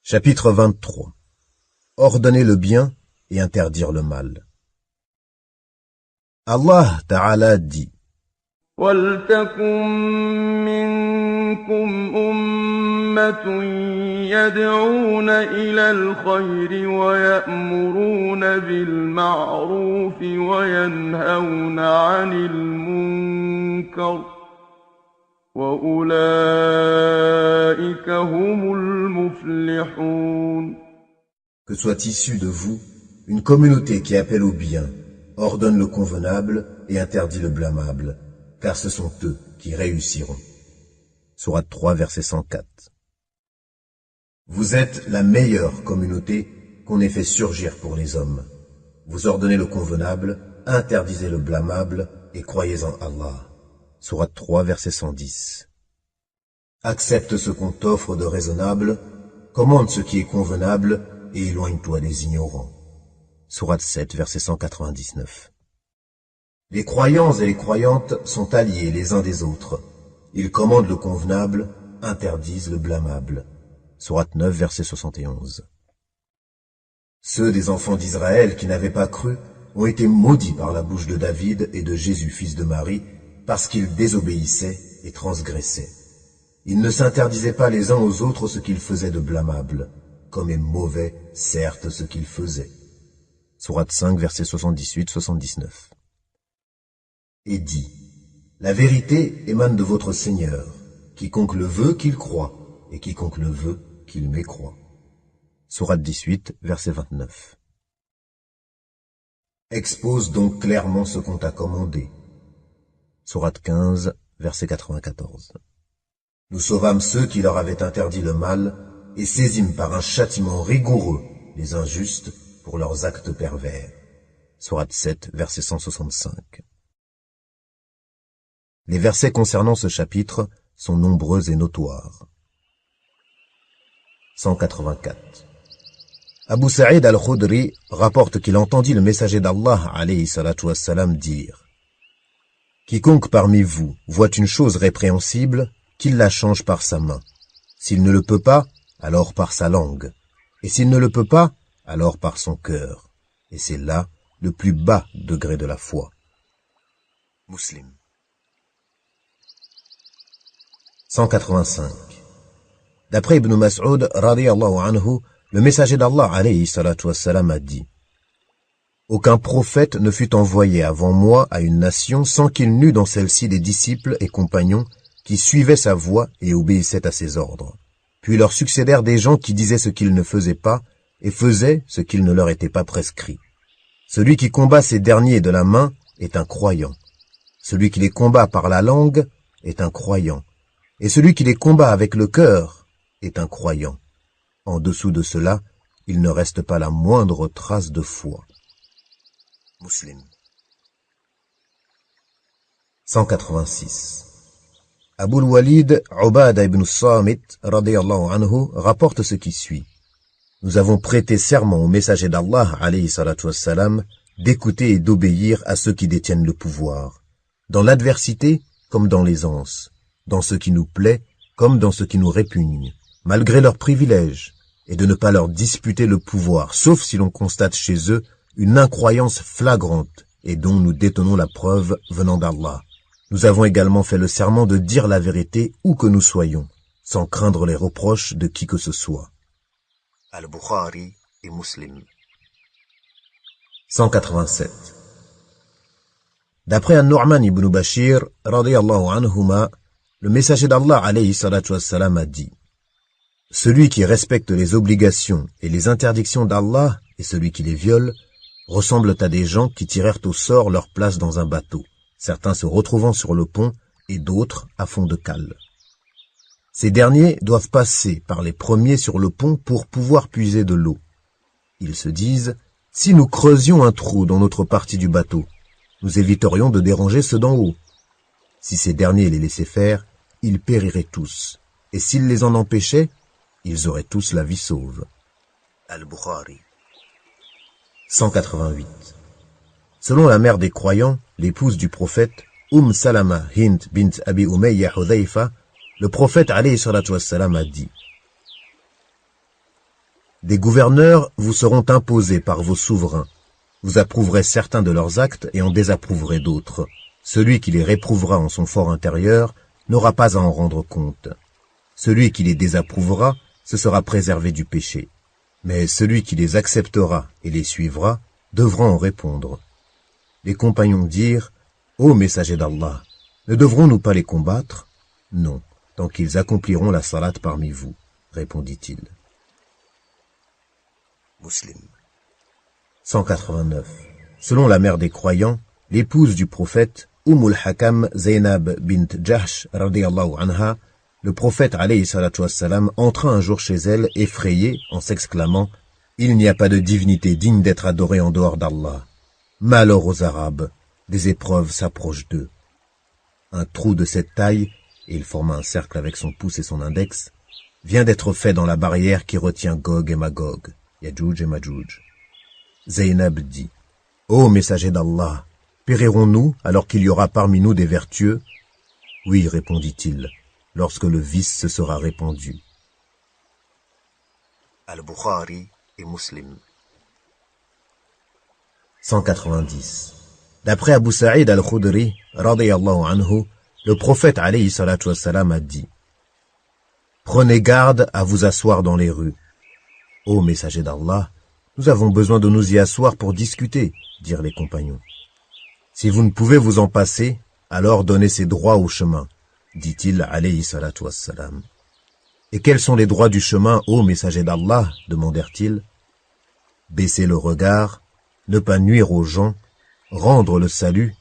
Chapitre 23. Ordonner le bien et interdire le mal. Allah Ta'ala dit: وَلْتَكُن مِّنكُمْ أُمَّةٌ يَدْعُونَ إِلَى الْخَيْرِ وَيَأْمُرُونَ بِالْمَعْرُوفِ وَيَنْهَوْنَ عَنِ الْمُنكَرِ وَأُولَٰئِكَ هُمُ الْمُفْلِحُونَ. Que soit issue de vous une communauté qui appelle au bien, ordonne le convenable et interdit le blâmable, car ce sont eux qui réussiront. Sourate 3, verset 104. Vous êtes la meilleure communauté qu'on ait fait surgir pour les hommes. Vous ordonnez le convenable, interdisez le blâmable et croyez en Allah. Sourate 3, verset 110. Accepte ce qu'on t'offre de raisonnable, commande ce qui est convenable et éloigne-toi des ignorants. Sourate 7, verset 199. Les croyants et les croyantes sont alliés les uns des autres. Ils commandent le convenable, interdisent le blâmable. Sourate 9, verset 71. Ceux des enfants d'Israël qui n'avaient pas cru ont été maudits par la bouche de David et de Jésus, fils de Marie, parce qu'ils désobéissaient et transgressaient. Ils ne s'interdisaient pas les uns aux autres ce qu'ils faisaient de blâmable, comme est mauvais, certes, ce qu'ils faisaient. Sourate 5, versets 78-79. Et dit: la vérité émane de votre Seigneur. Quiconque le veut, qu'il croit, et quiconque le veut, qu'il mécroit. Sourate 18, verset 29. Expose donc clairement ce qu'on t'a commandé. Sourate 15, verset 94. Nous sauvâmes ceux qui leur avaient interdit le mal et saisîmes par un châtiment rigoureux les injustes pour leurs actes pervers. Sourate 7, verset 165. Les versets concernant ce chapitre sont nombreux et notoires. 184. Abu Sa'id al-Khudri rapporte qu'il entendit le messager d'Allah alayhi salatu wassalam dire: quiconque parmi vous voit une chose répréhensible, qu'il la change par sa main. S'il ne le peut pas, alors par sa langue. Et s'il ne le peut pas, alors par son cœur. Et c'est là le plus bas degré de la foi. Muslim. 185. D'après Ibn Mas'ud, radiyallahu anhu, le messager d'Allah alayhi salatu wassalam a dit: aucun prophète ne fut envoyé avant moi à une nation sans qu'il n'eût dans celle-ci des disciples et compagnons qui suivaient sa voie et obéissaient à ses ordres. Puis leur succédèrent des gens qui disaient ce qu'ils ne faisaient pas et faisaient ce qu'il ne leur était pas prescrit. Celui qui combat ces derniers de la main est un croyant. Celui qui les combat par la langue est un croyant. Et celui qui les combat avec le cœur est un croyant. En dessous de cela, il ne reste pas la moindre trace de foi. Muslim. 186. Abul Walid Ubada ibn Samit radiyallahu anhu rapporte ce qui suit. Nous avons prêté serment au messager d'Allah alayhi salatu wassalam d'écouter et d'obéir à ceux qui détiennent le pouvoir, dans l'adversité comme dans l'aisance, dans ce qui nous plaît comme dans ce qui nous répugne, malgré leurs privilèges, et de ne pas leur disputer le pouvoir, sauf si l'on constate chez eux une incroyance flagrante et dont nous détenons la preuve venant d'Allah. Nous avons également fait le serment de dire la vérité où que nous soyons, sans craindre les reproches de qui que ce soit. Al-Bukhari et Muslim. 187. D'après An-Nu'man ibn Bashir, radiyallahu anhuma, le messager d'Allah alayhi salatu wassalam a dit: celui qui respecte les obligations et les interdictions d'Allah et celui qui les viole ressemblent à des gens qui tirèrent au sort leur place dans un bateau, certains se retrouvant sur le pont et d'autres à fond de cale. Ces derniers doivent passer par les premiers sur le pont pour pouvoir puiser de l'eau. Ils se disent: si nous creusions un trou dans notre partie du bateau, nous éviterions de déranger ceux d'en haut. Si ces derniers les laissaient faire, ils périraient tous, et s'ils les en empêchaient, ils auraient tous la vie sauve. Al-Bukhari. 188. Selon la mère des croyants, l'épouse du prophète, Salama Hind bint Abi Umayya Hudhayfa, le prophète alayhi salatu wassalam a dit: Des gouverneurs vous seront imposés par vos souverains. Vous approuverez certains de leurs actes et en désapprouverez d'autres. Celui qui les réprouvera en son fort intérieur n'aura pas à en rendre compte. Celui qui les désapprouvera se sera préservé du péché. Mais celui qui les acceptera et les suivra devra en répondre. Les compagnons dirent, « Ô messager d'Allah, ne devrons-nous pas les combattre ?» « Non, tant qu'ils accompliront la salat parmi vous, » répondit-il. Muslim. 189. Selon la mère des croyants, l'épouse du prophète, Hakam Zaynab bint Jahsh radiyallahu anha, le prophète alayhi salatu wassalam entra un jour chez elle effrayé en s'exclamant « Il n'y a pas de divinité digne d'être adorée en dehors d'Allah. Malheur aux Arabes, des épreuves s'approchent d'eux. » Un trou de cette taille, et il forma un cercle avec son pouce et son index, vient d'être fait dans la barrière qui retient Gog et Magog, Yadjouj et Madjouj. Zaynab dit « Ô messager d'Allah, périrons-nous alors qu'il y aura parmi nous des vertueux ?» « Oui, répondit-il, lorsque le vice se sera répandu. » Al-Bukhari et Muslim. 190. D'après Abu Sa'id al-Khudri, radiyallahu anhu, le prophète alayhi salatu wassalam a dit « Prenez garde à vous asseoir dans les rues. » « Ô messager d'Allah, nous avons besoin de nous y asseoir pour discuter, dirent les compagnons. Si vous ne pouvez vous en passer, alors donnez-ces droits au chemin, dit-il alayhi salatu wassalam. Et quels sont les droits du chemin, ô messager d'Allah, demandèrent-ils. Baisser le regard, ne pas nuire aux gens, rendre le salut,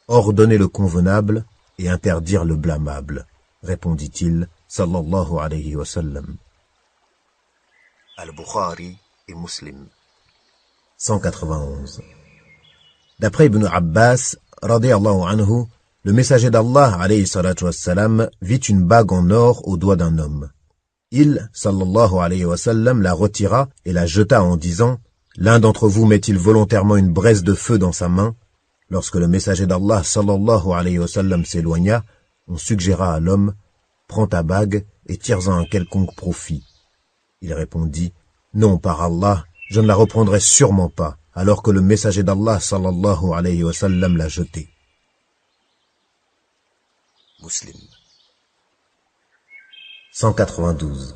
ordonner le convenable et interdire le blâmable, répondit-il, sallallahu alayhi wa sallam. Al-Bukhari et Muslim. 191. D'après Ibn Abbas, radiyallahu anhu, le messager d'Allah, alayhi salatu wassalam, vit une bague en or au doigt d'un homme. Il, sallallahu alayhi wa sallam, la retira et la jeta en disant « L'un d'entre vous met-il volontairement une braise de feu dans sa main ?» Lorsque le messager d'Allah, sallallahu alayhi wa sallam, s'éloigna, on suggéra à l'homme « Prends ta bague et tire-en un quelconque profit. » Il répondit « Non, par Allah, je ne la reprendrai sûrement pas, alors que le messager d'Allah, sallallahu alayhi wa sallam, l'a jetée. » Muslim. 192.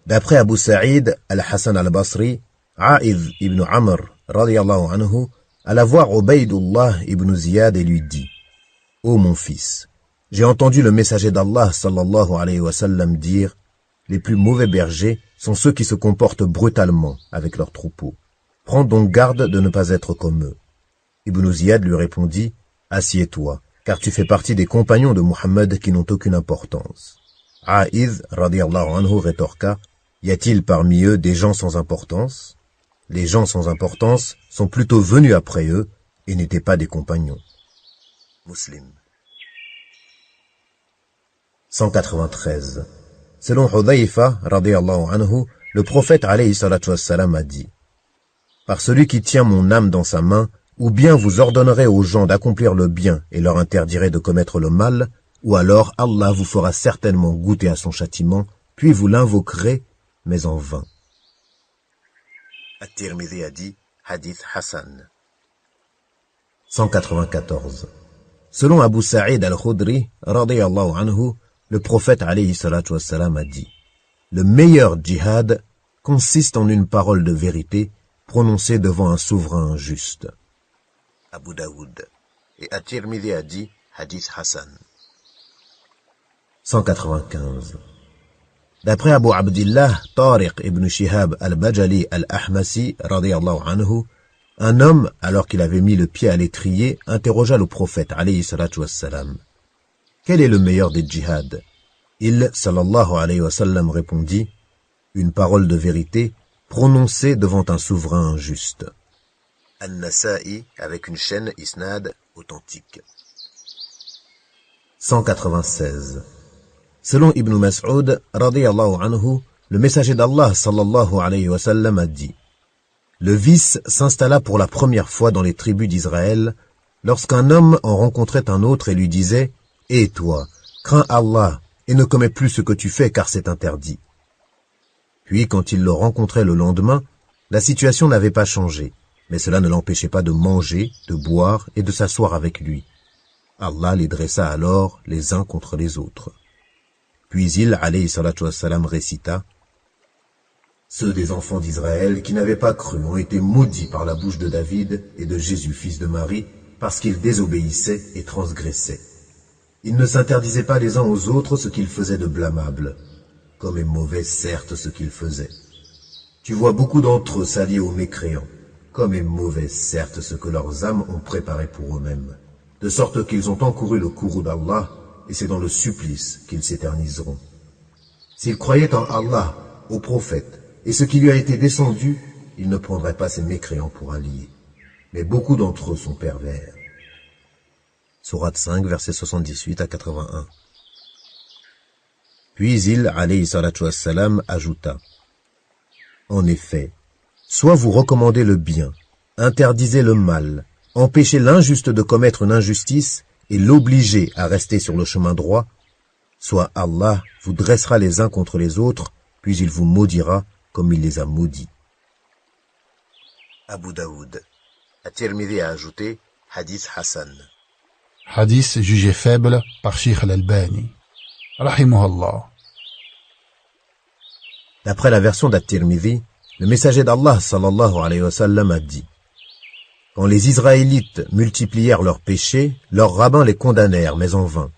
D'après Abu Sa'id al-Hassan al-Basri, A'idh ibn Amr, radiyallahu anhu, alla voir Ubaydullah ibn Ziyad et lui dit « Ô mon fils, j'ai entendu le messager d'Allah, sallallahu alayhi wa sallam, dire « Les plus mauvais bergers sont ceux qui se comportent brutalement avec leurs troupeaux. Prends donc garde de ne pas être comme eux. » Ibn Ziyad lui répondit « Assieds-toi, car tu fais partie des compagnons de Muhammad qui n'ont aucune importance. » A'idh, radiyallahu anhu, rétorqua « Y a-t-il parmi eux des gens sans importance ? Les gens sans importance sont plutôt venus après eux et n'étaient pas des compagnons. » Muslim. 193. Selon Hudhayfa, radiyallahu anhu, le prophète alayhi salatu wassalam a dit « Par celui qui tient mon âme dans sa main, ou bien vous ordonnerez aux gens d'accomplir le bien et leur interdirez de commettre le mal, ou alors Allah vous fera certainement goûter à son châtiment, puis vous l'invoquerez, mais en vain. » At-Tirmidhi a dit Hadith Hassan. 194. Selon Abu Sa'id al-Khudri, radiyallahu anhu, le prophète alayhi salatu wassalam a dit « Le meilleur djihad consiste en une parole de vérité prononcée devant un souverain juste. » Abu Daoud. Et At-Tirmidhi a dit Hadith Hassan. 195. D'après Abu Abdillah Tariq ibn Shihab al-Bajali al-Ahmasi, radiyallahu anhu, un homme, alors qu'il avait mis le pied à l'étrier, interrogea le prophète, alayhi salatu wassalam. « Quel est le meilleur des djihad ?» Il, sallallahu alayhi wa sallam, répondit « Une parole de vérité prononcée devant un souverain injuste. » An-Nasa'i, avec une chaîne isnad authentique. 196. Selon Ibn Mas'ud, radiyallahu anhu, le messager d'Allah, sallallahu alayhi wa sallam, a dit « Le vice s'installa pour la première fois dans les tribus d'Israël, lorsqu'un homme en rencontrait un autre et lui disait « Et toi, crains Allah et ne commets plus ce que tu fais car c'est interdit. » Puis, quand il le rencontrait le lendemain, la situation n'avait pas changé, mais cela ne l'empêchait pas de manger, de boire et de s'asseoir avec lui. Allah les dressa alors les uns contre les autres. Puis il, alayhi salatu wassalam, récita « Ceux des enfants d'Israël qui n'avaient pas cru ont été maudits par la bouche de David et de Jésus, fils de Marie, parce qu'ils désobéissaient et transgressaient. Ils ne s'interdisaient pas les uns aux autres ce qu'ils faisaient de blâmable, comme est mauvais certes ce qu'ils faisaient. Tu vois beaucoup d'entre eux s'allier aux mécréants, comme est mauvais certes ce que leurs âmes ont préparé pour eux-mêmes, de sorte qu'ils ont encouru le courroux d'Allah, et c'est dans le supplice qu'ils s'éterniseront. S'ils croyaient en Allah, au prophète, et ce qui lui a été descendu, ils ne prendraient pas ces mécréants pour alliés. Mais beaucoup d'entre eux sont pervers. Sourate 5, versets 78 à 81. Puis il, alayhi salatu wassalam, ajouta « En effet, soit vous recommandez le bien, interdisez le mal, empêchez l'injuste de commettre une injustice et l'obligez à rester sur le chemin droit, soit Allah vous dressera les uns contre les autres, puis il vous maudira comme il les a maudits. » Abu Daoud. At-Tirmidhi a ajouté Hadith Hassan. Hadith jugé faible par Sheikh al-Albani. Rahimahullah. D'après la version d'At-Tirmidhi, le messager d'Allah sallallahu alayhi wa sallam a dit « Quand les Israélites multiplièrent leurs péchés, leurs rabbins les condamnèrent, mais en vain.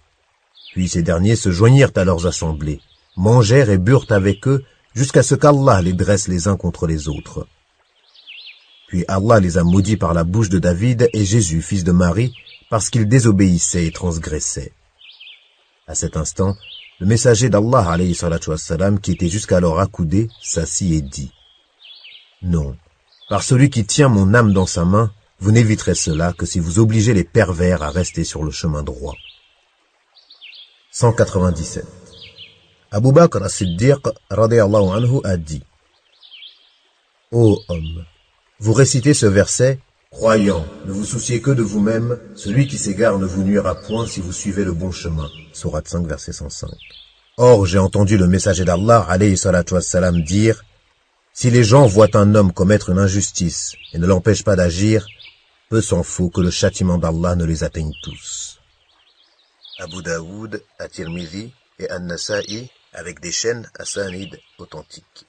Puis ces derniers se joignirent à leurs assemblées, mangèrent et burent avec eux, jusqu'à ce qu'Allah les dresse les uns contre les autres. Puis Allah les a maudits par la bouche de David et Jésus, fils de Marie, parce qu'ils désobéissaient et transgressaient. » À cet instant, le messager d'Allah, alayhi salatu wassalam, qui était jusqu'alors accoudé, s'assit et dit « Non, par celui qui tient mon âme dans sa main, vous n'éviterez cela que si vous obligez les pervers à rester sur le chemin droit. » 197. Abu Bakr as-Siddiq, radiyallahu anhu, a dit « Ô homme, vous récitez ce verset, croyant, ne vous souciez que de vous-même, celui qui s'égare ne vous nuira point si vous suivez le bon chemin. » Sourate 5, verset 105. Or, j'ai entendu le messager d'Allah, alayhi salatu wassalam, dire « Si les gens voient un homme commettre une injustice et ne l'empêchent pas d'agir, peu s'en faut que le châtiment d'Allah ne les atteigne tous. » Abu Daoud, At-Tirmidhi et An-Nasa'i avec des chaînes asanid authentiques.